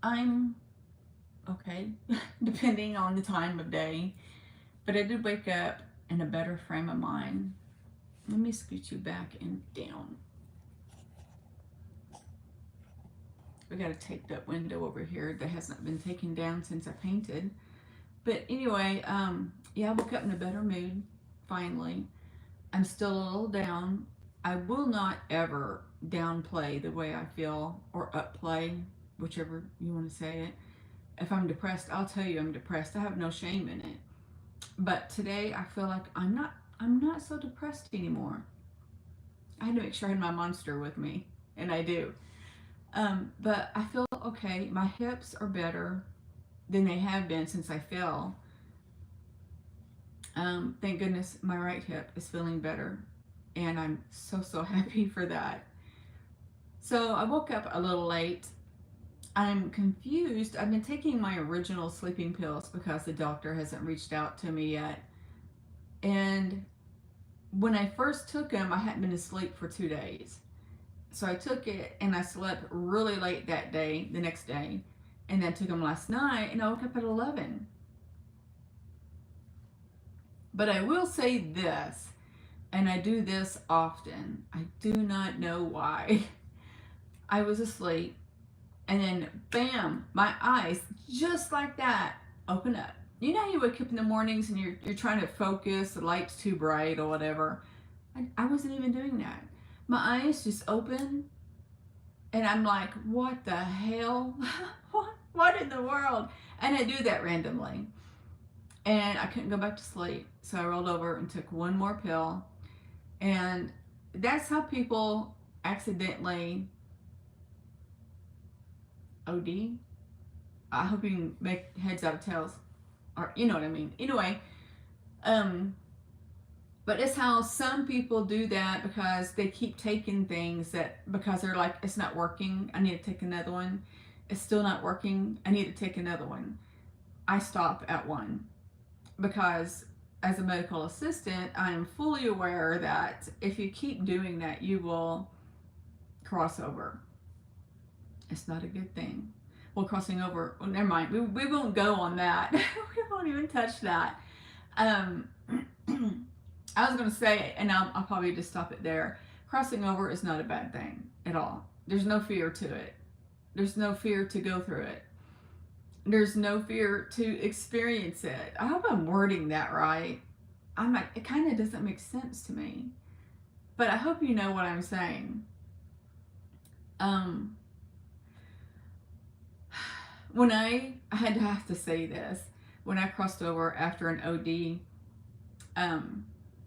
I'm okay, depending on the time of day. But I did wake up in a better frame of mind. Let me scoot you back and down. We got a taped up window over here that hasn't been taken down since I painted. But anyway, yeah, I woke up in a better mood, finally. I'm still a little down. I will not ever downplay the way I feel or upplay, whichever you want to say it. If I'm depressed, I'll tell you I'm depressed. I have no shame in it. But today I feel like I'm not so depressed anymore. I had to make sure I had my monster with me, and I do. But I feel okay. My hips are better than they have been since I fell. Thank goodness my right hip is feeling better, and I'm so happy for that. So I woke up a little late. I'm confused. I've been taking my original sleeping pills because the doctor hasn't reached out to me yet. And when I first took them, I hadn't been asleep for 2 days. So I took it and I slept really late that day, the next day. And then took them last night and I woke up at 11. But I will say this, and I do this often. I do not know why. I was asleep and then bam, my eyes, just like that, open up. You know how you wake up in the mornings and you're trying to focus, the light's too bright or whatever. I wasn't even doing that. My eyes just open and I'm like, what the hell? what in the world? And I do that randomly. And I couldn't go back to sleep. So I rolled over and took one more pill. And that's how people accidentally OD. I hope you can make heads out of tails. Or you know what I mean. Anyway, um, but it's how some people do that because they keep taking things that because they're like, it's not working, I need to take another one. It's still not working, I need to take another one. I stop at one because as a medical assistant, I am fully aware that if you keep doing that, you will cross over. It's not a good thing. Well, crossing over, well, never mind. We won't go on that. We won't even touch that. Um, I was going to say, and I'll probably just stop it there. Crossing over is not a bad thing at all. There's no fear to it. There's no fear to go through it. There's no fear to experience it. I hope I'm wording that right. I'm like, it kind of doesn't make sense to me. But I hope you know what I'm saying. Um, when I had to have to say this, when I crossed over after an OD,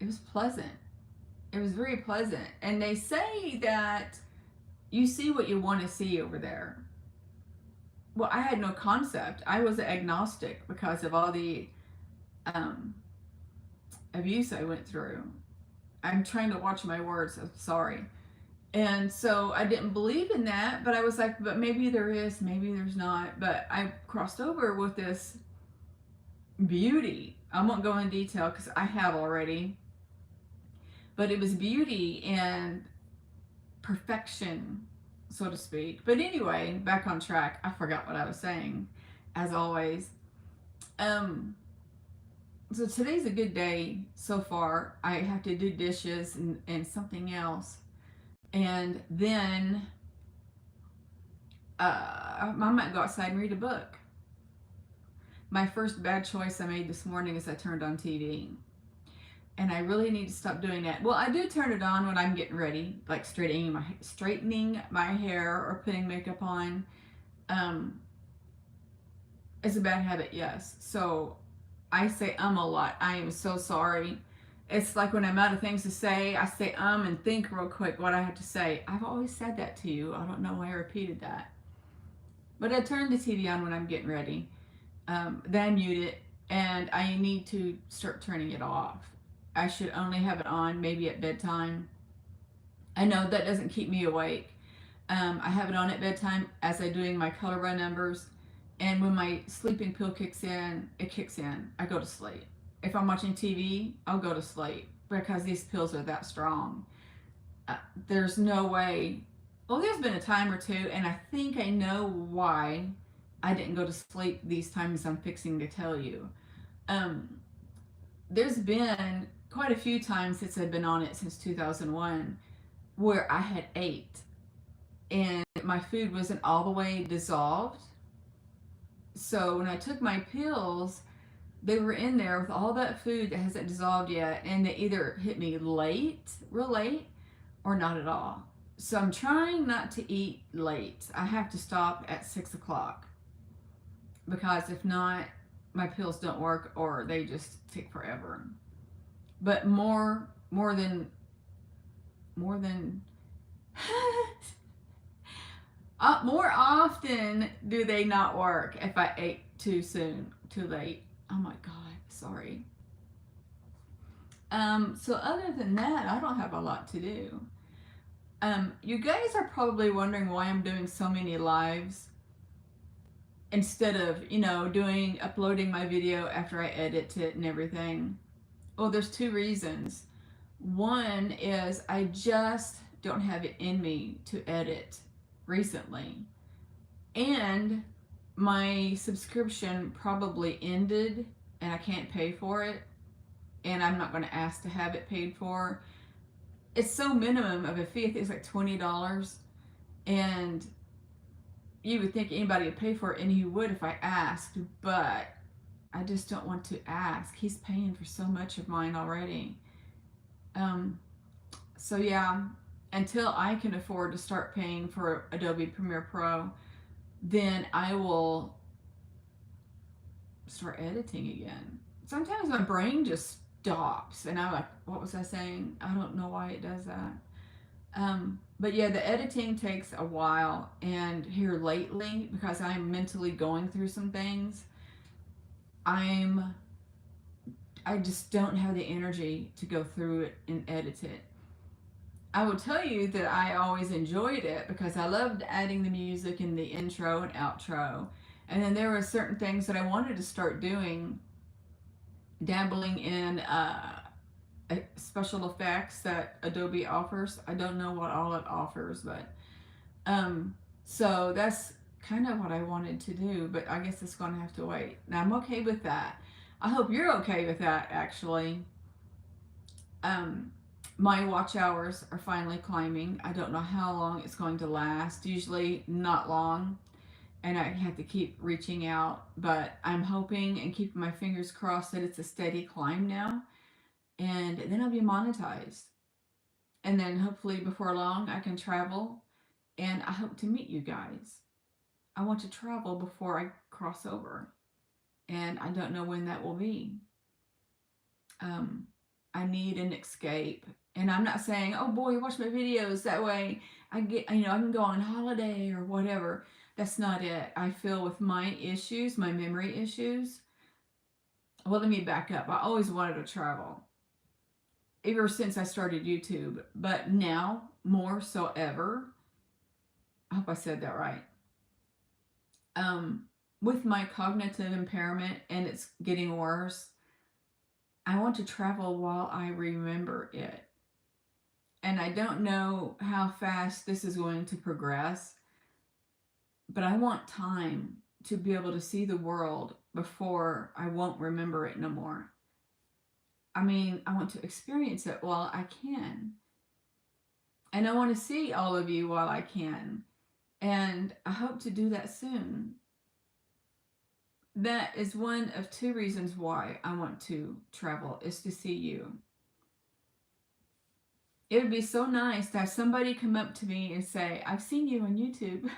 it was pleasant. It was very pleasant. And they say that you see what you want to see over there. Well, I had no concept. I was agnostic because of all the um, abuse I went through. I'm trying to watch my words. I'm sorry. And so I didn't believe in that, but I was like, but maybe there is, maybe there's not. But I crossed over with this beauty. I won't go in detail because I have already. But it was beauty and perfection, so to speak. But anyway, back on track. I forgot what I was saying, as always. Um, so today's a good day so far. I have to do dishes and something else. And then I might go outside and read a book. My first bad choice I made this morning is I turned on TV. And I really need to stop doing that. Well, I do turn it on when I'm getting ready, like straightening my hair or putting makeup on. Um, it's a bad habit, yes. So I say a lot. I am so sorry. It's like when I'm out of things to say, I say and think real quick what I have to say. I've always said that to you. I don't know why I repeated that. But I turn the TV on when I'm getting ready. Then I mute it, and I need to start turning it off. I should only have it on maybe at bedtime. I know that doesn't keep me awake. I have it on at bedtime as I'm doing my color by numbers. And when my sleeping pill kicks in, it kicks in. I go to sleep. If I'm watching TV, I'll go to sleep because these pills are that strong. There's no way. Well, there's been a time or two, and I think I know why I didn't go to sleep these times I'm fixing to tell you. Um, there's been quite a few times since I've been on it since 2001 where I had ate and my food wasn't all the way dissolved. So when I took my pills, they were in there with all that food that hasn't dissolved yet, and they either hit me late, real late, or not at all. So I'm trying not to eat late. I have to stop at 6 o'clock because if not, my pills don't work or they just take forever. But more than more often do they not work if I ate too soon, too late. Oh my god, sorry. So other than that, I don't have a lot to do. You guys are probably wondering why I'm doing so many lives instead of, uploading my video after I edit it and everything. Well, there's two reasons. One is I just don't have it in me to edit recently. And my subscription probably ended and I can't pay for it. And I'm not going to ask to have it paid for. It's so minimum of a fee. I think it's like $20. And you would think anybody would pay for it, and he would if I asked. But I just don't want to ask. He's paying for so much of mine already. So yeah, until I can afford to start paying for Adobe Premiere Pro, then I will start editing again. Sometimes my brain just stops and I'm like, what was I saying? I don't know why it does that. But yeah, the editing takes a while, and here lately, because I'm mentally going through some things, I just don't have the energy to go through it and edit it. I will tell you that I always enjoyed it because I loved adding the music in the intro and outro. And then there were certain things that I wanted to start doing, dabbling in special effects that Adobe offers. I don't know what all it offers, but so that's kind of what I wanted to do, but I guess it's going to have to wait. Now I'm okay with that. I hope you're okay with that, actually. My watch hours are finally climbing. I don't know how long it's going to last. Usually not long, and I have to keep reaching out, but I'm hoping and keeping my fingers crossed that it's a steady climb now, and then I'll be monetized. And then hopefully before long I can travel, and I hope to meet you guys. I want to travel before I cross over, and I don't know when that will be. Um, I need an escape. And I'm not saying, oh boy, watch my videos. That way I can go on holiday or whatever. That's not it. I feel with my issues, my memory issues. Well, let me back up. I always wanted to travel ever since I started YouTube. But now, more so ever, I hope I said that right. With my cognitive impairment and it's getting worse, I want to travel while I remember it. And I don't know how fast this is going to progress, but I want time to be able to see the world before I won't remember it no more. I mean, I want to experience it while I can. And I want to see all of you while I can. And I hope to do that soon. That is one of two reasons why I want to travel, is to see you. It would be so nice to have somebody come up to me and say, I've seen you on YouTube.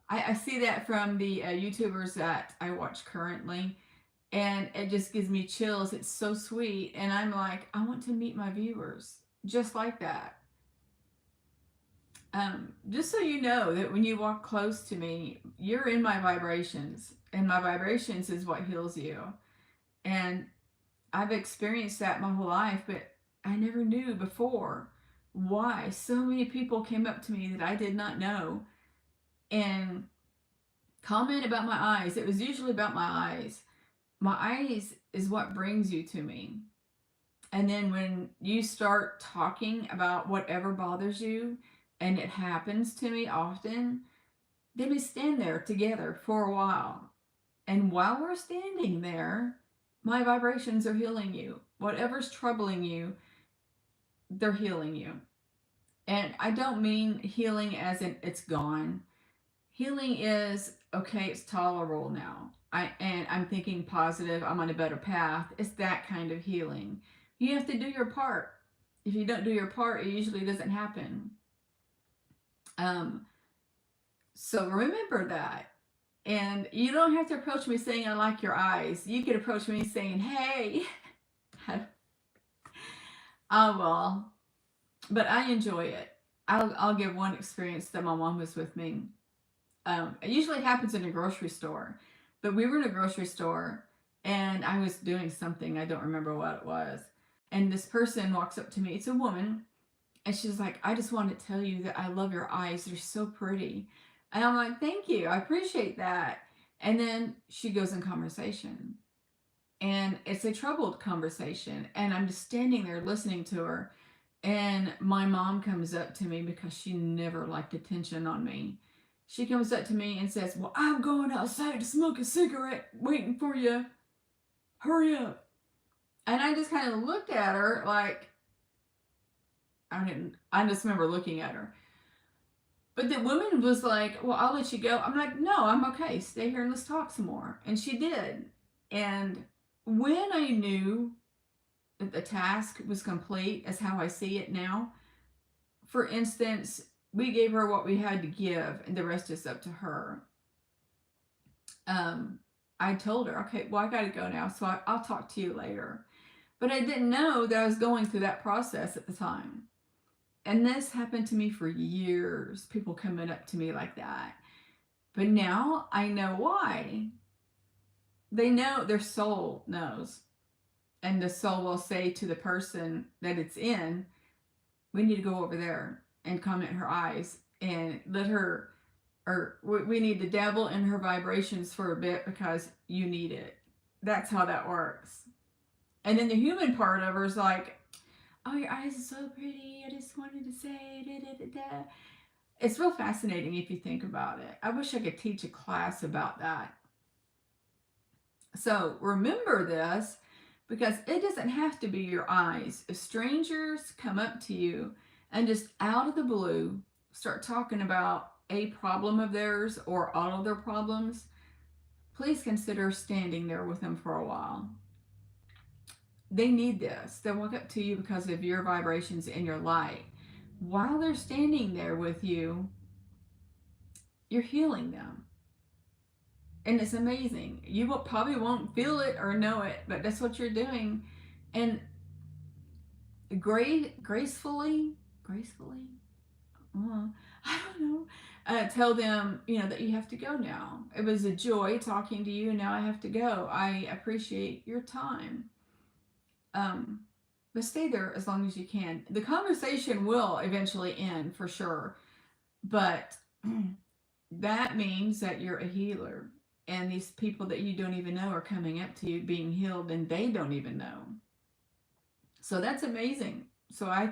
I see that from the YouTubers that I watch currently, and it just gives me chills. It's so sweet. And I'm like, I want to meet my viewers just like that. Just so you know that when you walk close to me, you're in my vibrations, and my vibrations is what heals you. And I've experienced that my whole life, but I never knew before why so many people came up to me that I did not know and comment about my eyes. It was usually about my eyes. My eyes is what brings you to me. And then when you start talking about whatever bothers you, and it happens to me often, then we stand there together for a while. And while we're standing there, my vibrations are healing you. Whatever's troubling you, they're healing you. And I don't mean healing as in it's gone. Healing is okay, it's tolerable now. I'm thinking positive, I'm on a better path. It's that kind of healing. You have to do your part. If you don't do your part, it usually doesn't happen. Um, so remember that. And you don't have to approach me saying, I like your eyes. You could approach me saying, hey. Oh, well. But I enjoy it. I'll give one experience that my mom was with me. It usually happens in a grocery store. But we were in a grocery store and I was doing something. I don't remember what it was. And this person walks up to me. It's a woman. And she's like, I just want to tell you that I love your eyes. They're so pretty. And I'm like, thank you. I appreciate that. And then she goes in conversation. And it's a troubled conversation. And I'm just standing there listening to her. And my mom comes up to me because she never liked attention on me. She comes up to me and says, well, I'm going outside to smoke a cigarette waiting for you. Hurry up. And I just kind of looked at her like, I just remember looking at her. But the woman was like, well, I'll let you go. I'm like, no, I'm okay. Stay here and let's talk some more. And she did. And when I knew that the task was complete, as how I see it now, for instance, we gave her what we had to give and the rest is up to her. I told her, okay, well, I got to go now. So I'll talk to you later. But I didn't know that I was going through that process at the time. And this happened to me for years, people coming up to me like that. But now I know why. They know, their soul knows. And the soul will say to the person that it's in, we need to go over there and comment her eyes and let her, or we need to dabble in her vibrations for a bit because you need it. That's how that works. And then the human part of her is like, oh, your eyes are so pretty. I just wanted to say, da, da, da, da. It's real fascinating if you think about it. I wish I could teach a class about that. So remember this, because it doesn't have to be your eyes. If strangers come up to you and just out of the blue start talking about a problem of theirs or all of their problems, please consider standing there with them for a while. They need this. They walk up to you because of your vibrations and your light. While they're standing there with you, you're healing them. And it's amazing. You probably won't feel it or know it, but that's what you're doing. And gracefully, I don't know, tell them, that you have to go now. It was a joy talking to you. Now I have to go. I appreciate your time. But stay there as long as you can. The conversation will eventually end for sure, but that means that you're a healer, and these people that you don't even know are coming up to you being healed, and they don't even know. So that's amazing. So I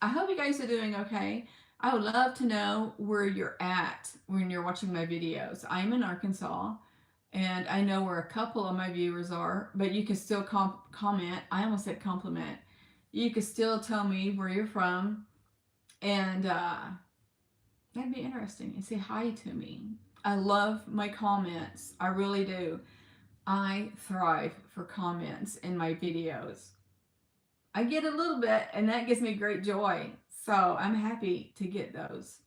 hope you guys are doing okay. I would love to know where you're at when you're watching my videos. I'm in Arkansas. And I know where a couple of my viewers are, but you can still comment. I almost said compliment. You can still tell me where you're from, and that'd be interesting. And say hi to me. I love my comments. I really do. I thrive for comments in my videos. I get a little bit, and that gives me great joy. So I'm happy to get those.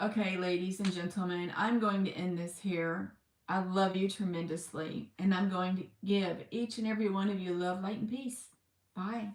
Okay, ladies and gentlemen, I'm going to end this here. I love you tremendously, and I'm going to give each and every one of you love, light, and peace. Bye.